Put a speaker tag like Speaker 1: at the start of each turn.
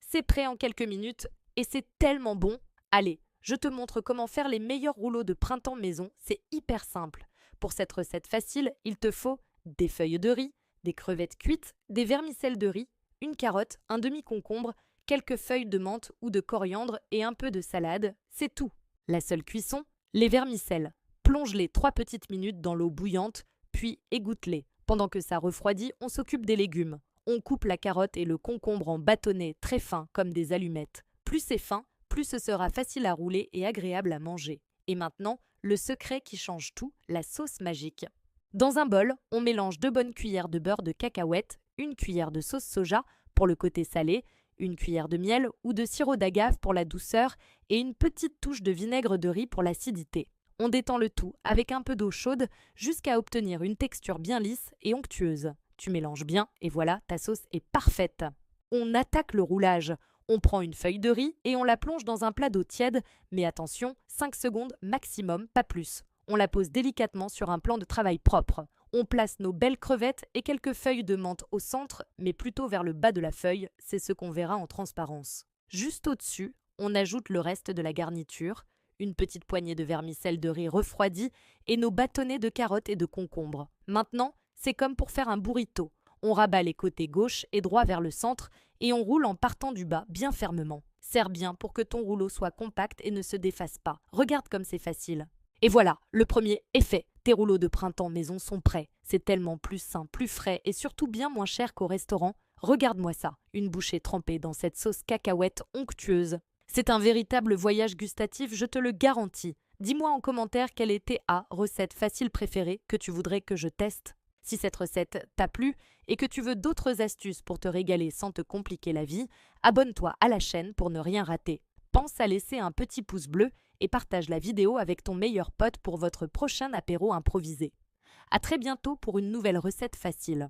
Speaker 1: C'est prêt en quelques minutes et c'est tellement bon. Allez, je te montre comment faire les meilleurs rouleaux de printemps maison, c'est hyper simple. Pour cette recette facile, il te faut des feuilles de riz, des crevettes cuites, des vermicelles de riz, une carotte, un demi-concombre, quelques feuilles de menthe ou de coriandre et un peu de salade, c'est tout. La seule cuisson, les vermicelles. Plonge-les 3 petites minutes dans l'eau bouillante, puis égoutte-les. Pendant que ça refroidit, on s'occupe des légumes. On coupe la carotte et le concombre en bâtonnets très fins comme des allumettes. Plus c'est fin, plus ce sera facile à rouler et agréable à manger. Et maintenant, le secret qui change tout, la sauce magique. Dans un bol, on mélange 2 bonnes cuillères de beurre de cacahuète, une cuillère de sauce soja pour le côté salé, une cuillère de miel ou de sirop d'agave pour la douceur et une petite touche de vinaigre de riz pour l'acidité. On détend le tout avec un peu d'eau chaude jusqu'à obtenir une texture bien lisse et onctueuse. Tu mélanges bien et voilà, ta sauce est parfaite. On attaque le roulage. On prend une feuille de riz et on la plonge dans un plat d'eau tiède, mais attention, 5 secondes maximum, pas plus. On la pose délicatement sur un plan de travail propre. On place nos belles crevettes et quelques feuilles de menthe au centre, mais plutôt vers le bas de la feuille, c'est ce qu'on verra en transparence. Juste au-dessus, on ajoute le reste de la garniture, une petite poignée de vermicelle de riz refroidi et nos bâtonnets de carottes et de concombre. Maintenant, c'est comme pour faire un burrito. On rabat les côtés gauche et droit vers le centre et on roule en partant du bas bien fermement. Serre bien pour que ton rouleau soit compact et ne se défasse pas. Regarde comme c'est facile. Et voilà, le premier est fait. Tes rouleaux de printemps maison sont prêts. C'est tellement plus sain, plus frais et surtout bien moins cher qu'au restaurant. Regarde-moi ça, une bouchée trempée dans cette sauce cacahuète onctueuse. C'est un véritable voyage gustatif, je te le garantis. Dis-moi en commentaire quelle était ta recette facile préférée que tu voudrais que je teste. Si cette recette t'a plu et que tu veux d'autres astuces pour te régaler sans te compliquer la vie, abonne-toi à la chaîne pour ne rien rater. Pense à laisser un petit pouce bleu et partage la vidéo avec ton meilleur pote pour votre prochain apéro improvisé. À très bientôt pour une nouvelle recette facile.